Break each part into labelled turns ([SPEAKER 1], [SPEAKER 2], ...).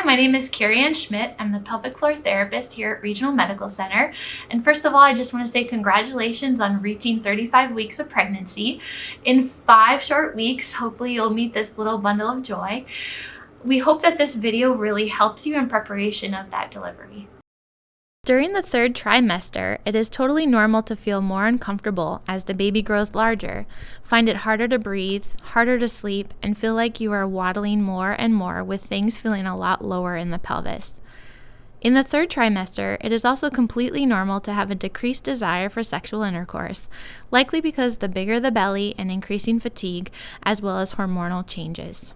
[SPEAKER 1] my name is Carrie Ann Schmidt. I'm the pelvic floor therapist here at Regional Medical Center. And first of all, I just want to say congratulations on reaching 35 weeks of pregnancy. In 5 short weeks, hopefully you'll meet this little bundle of joy. We hope that this video really helps you in preparation of that delivery. During the 3rd trimester, it is totally normal to feel more uncomfortable as the baby grows larger, find it harder to breathe, harder to sleep, and feel like you are waddling more and more with things feeling a lot lower in the pelvis. In the 3rd trimester, it is also completely normal to have a decreased desire for sexual intercourse, likely because the bigger the belly and increasing fatigue, as well as hormonal changes.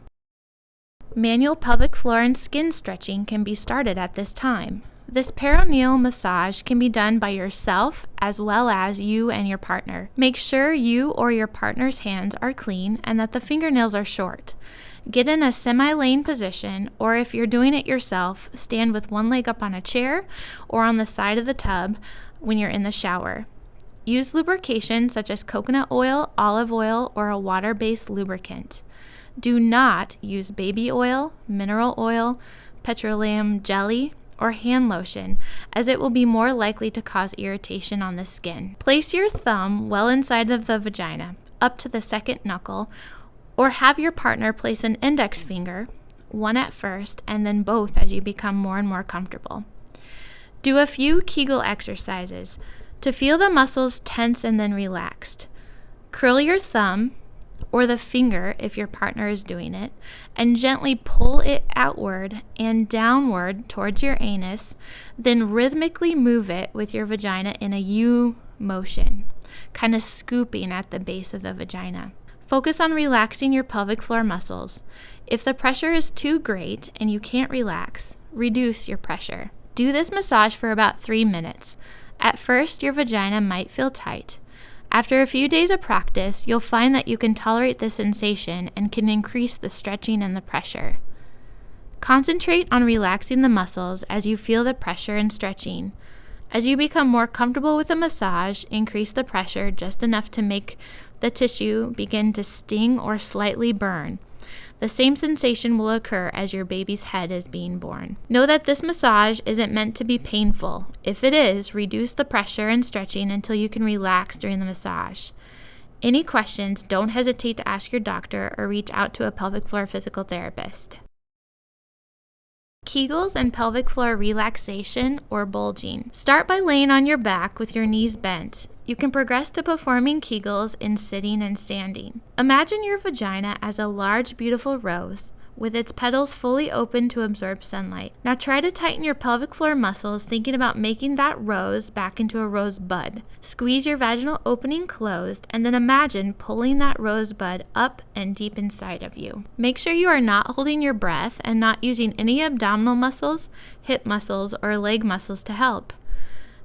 [SPEAKER 1] Manual pelvic floor and skin stretching can be started at this time. This perineal massage can be done by yourself as well as you and your partner. Make sure you or your partner's hands are clean and that the fingernails are short. Get in a semi-laying position, or if you're doing it yourself, stand with one leg up on a chair or on the side of the tub when you're in the shower. Use lubrication such as coconut oil, olive oil, or a water-based lubricant. Do not use baby oil, mineral oil, petroleum jelly, or hand lotion, as it will be more likely to cause irritation on the skin. Place your thumb well inside of the vagina, up to the 2nd knuckle, or have your partner place an index finger, one at first, and then both as you become more and more comfortable. Do a few Kegel exercises to feel the muscles tense and then relaxed. Curl your thumb, or the finger if your partner is doing it, and gently pull it outward and downward towards your anus, then rhythmically move it with your vagina in a U motion, kind of scooping at the base of the vagina. Focus on relaxing your pelvic floor muscles. If the pressure is too great and you can't relax, reduce your pressure. Do this massage for about 3 minutes. At first, your vagina might feel tight. After a few days of practice, you'll find that you can tolerate the sensation and can increase the stretching and the pressure. Concentrate on relaxing the muscles as you feel the pressure and stretching. As you become more comfortable with the massage, increase the pressure just enough to make the tissue begin to sting or slightly burn. The same sensation will occur as your baby's head is being born. Know that this massage isn't meant to be painful. If it is, reduce the pressure and stretching until you can relax during the massage. Any questions, don't hesitate to ask your doctor or reach out to a pelvic floor physical therapist. Kegels and pelvic floor relaxation or bulging. Start by laying on your back with your knees bent. You can progress to performing Kegels in sitting and standing. Imagine your vagina as a large, beautiful rose with its petals fully open to absorb sunlight. Now try to tighten your pelvic floor muscles, thinking about making that rose back into a rosebud. Squeeze your vaginal opening closed, and then imagine pulling that rosebud up and deep inside of you. Make sure you are not holding your breath and not using any abdominal muscles, hip muscles, or leg muscles to help.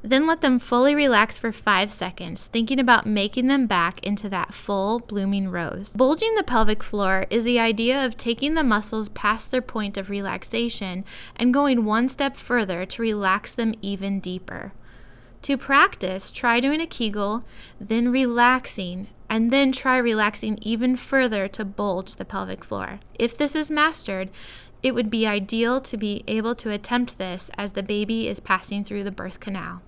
[SPEAKER 1] Then let them fully relax for 5 seconds, thinking about making them back into that full, blooming rose. Bulging the pelvic floor is the idea of taking the muscles past their point of relaxation and going one step further to relax them even deeper. To practice, try doing a Kegel, then relaxing, and then try relaxing even further to bulge the pelvic floor. If this is mastered, it would be ideal to be able to attempt this as the baby is passing through the birth canal.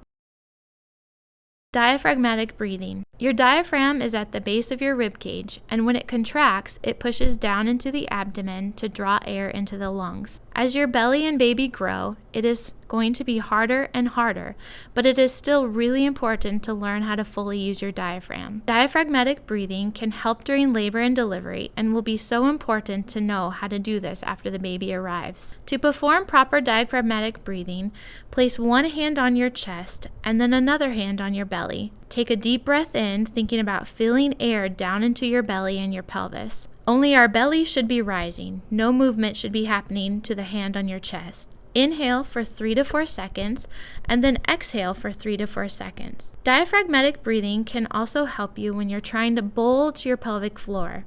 [SPEAKER 1] Diaphragmatic breathing. Your diaphragm is at the base of your rib cage, and when it contracts, it pushes down into the abdomen to draw air into the lungs. As your belly and baby grow, it is going to be harder and harder, but it is still really important to learn how to fully use your diaphragm. Diaphragmatic breathing can help during labor and delivery and will be so important to know how to do this after the baby arrives. To perform proper diaphragmatic breathing, place one hand on your chest and then another hand on your belly. Take a deep breath in, thinking about feeling air down into your belly and your pelvis. Only our belly should be rising. No movement should be happening to the hand on your chest. Inhale for 3 to 4 seconds, and then exhale for 3 to 4 seconds. Diaphragmatic breathing can also help you when you're trying to bulge your pelvic floor.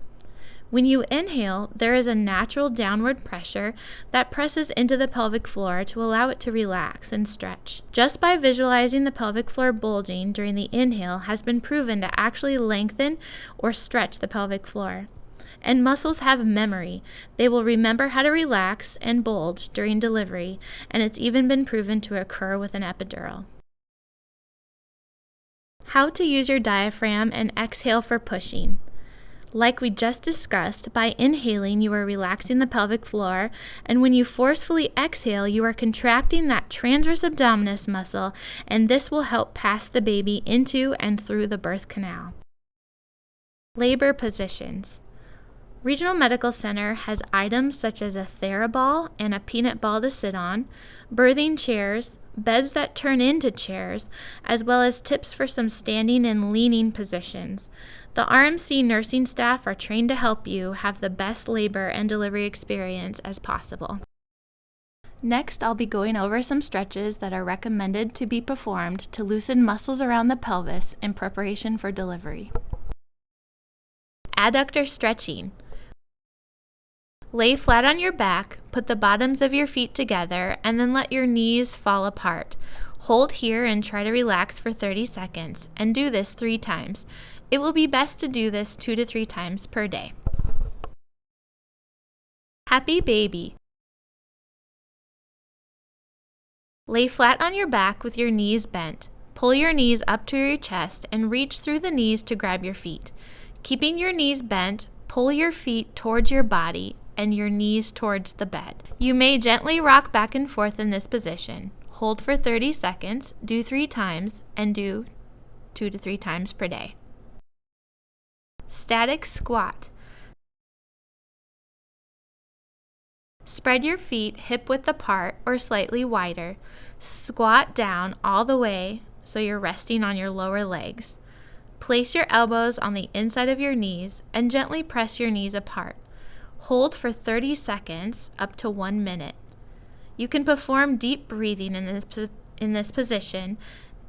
[SPEAKER 1] When you inhale, there is a natural downward pressure that presses into the pelvic floor to allow it to relax and stretch. Just by visualizing the pelvic floor bulging during the inhale has been proven to actually lengthen or stretch the pelvic floor. And muscles have memory. They will remember how to relax and bulge during delivery, and it's even been proven to occur with an epidural. How to use your diaphragm and exhale for pushing. Like we just discussed, by inhaling, you are relaxing the pelvic floor, and when you forcefully exhale, you are contracting that transverse abdominis muscle, and this will help pass the baby into and through the birth canal. Labor positions. Regional Medical Center has items such as a TheraBall and a peanut ball to sit on, birthing chairs, beds that turn into chairs, as well as tips for some standing and leaning positions. The RMC nursing staff are trained to help you have the best labor and delivery experience as possible. Next, I'll be going over some stretches that are recommended to be performed to loosen muscles around the pelvis in preparation for delivery. Adductor stretching. Lay flat on your back, put the bottoms of your feet together, and then let your knees fall apart. Hold here and try to relax for 30 seconds, and do this 3 times. It will be best to do this 2 to 3 times per day. Happy baby. Lay flat on your back with your knees bent. Pull your knees up to your chest and reach through the knees to grab your feet. Keeping your knees bent, pull your feet towards your body and your knees towards the bed. You may gently rock back and forth in this position. Hold for 30 seconds, do 3 times, and do 2 to 3 times per day. Static squat. Spread your feet hip-width apart or slightly wider. Squat down all the way so you're resting on your lower legs. Place your elbows on the inside of your knees and gently press your knees apart. Hold for 30 seconds, up to 1 minute. You can perform deep breathing in this position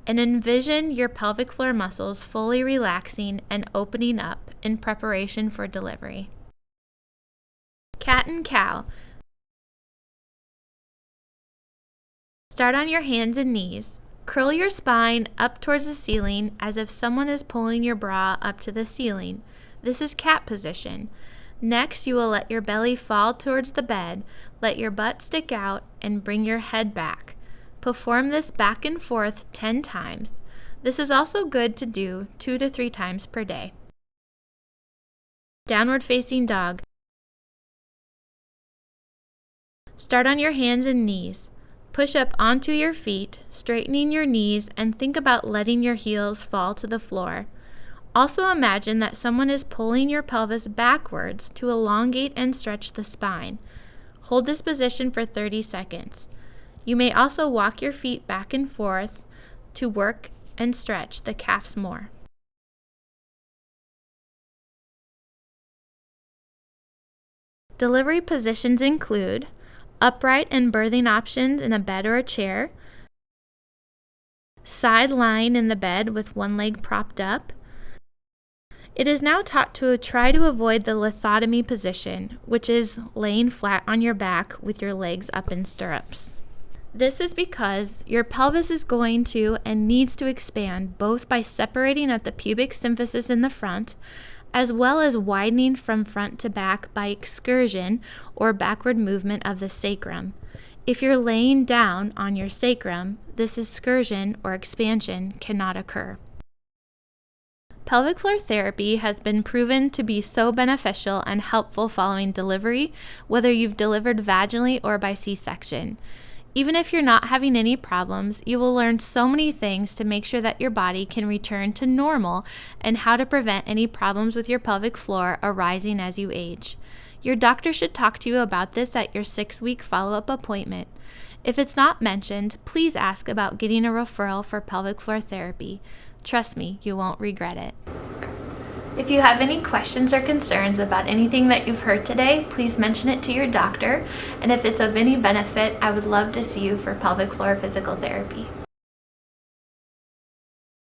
[SPEAKER 1] and envision your pelvic floor muscles fully relaxing and opening up in preparation for delivery. Cat and cow. Start on your hands and knees. Curl your spine up towards the ceiling as if someone is pulling your bra up to the ceiling. This is cat position. Next, you will let your belly fall towards the bed, let your butt stick out, and bring your head back. Perform this back and forth 10 times. This is also good to do 2 to 3 times per day. Downward facing dog. Start on your hands and knees. Push up onto your feet, straightening your knees, and think about letting your heels fall to the floor. Also imagine that someone is pulling your pelvis backwards to elongate and stretch the spine. Hold this position for 30 seconds. You may also walk your feet back and forth to work and stretch the calves more. Delivery positions include upright and birthing options in a bed or a chair, side lying in the bed with one leg propped up. It is now taught to try to avoid the lithotomy position, which is laying flat on your back with your legs up in stirrups. This is because your pelvis is going to and needs to expand both by separating at the pubic symphysis in the front, as well as widening from front to back by excursion or backward movement of the sacrum. If you're laying down on your sacrum, this excursion or expansion cannot occur. Pelvic floor therapy has been proven to be so beneficial and helpful following delivery, whether you've delivered vaginally or by C-section. Even if you're not having any problems, you will learn so many things to make sure that your body can return to normal and how to prevent any problems with your pelvic floor arising as you age. Your doctor should talk to you about this at your 6-week follow-up appointment. If it's not mentioned, please ask about getting a referral for pelvic floor therapy. Trust me, you won't regret it. If you have any questions or concerns about anything that you've heard today, please mention it to your doctor. And if it's of any benefit, I would love to see you for pelvic floor physical therapy.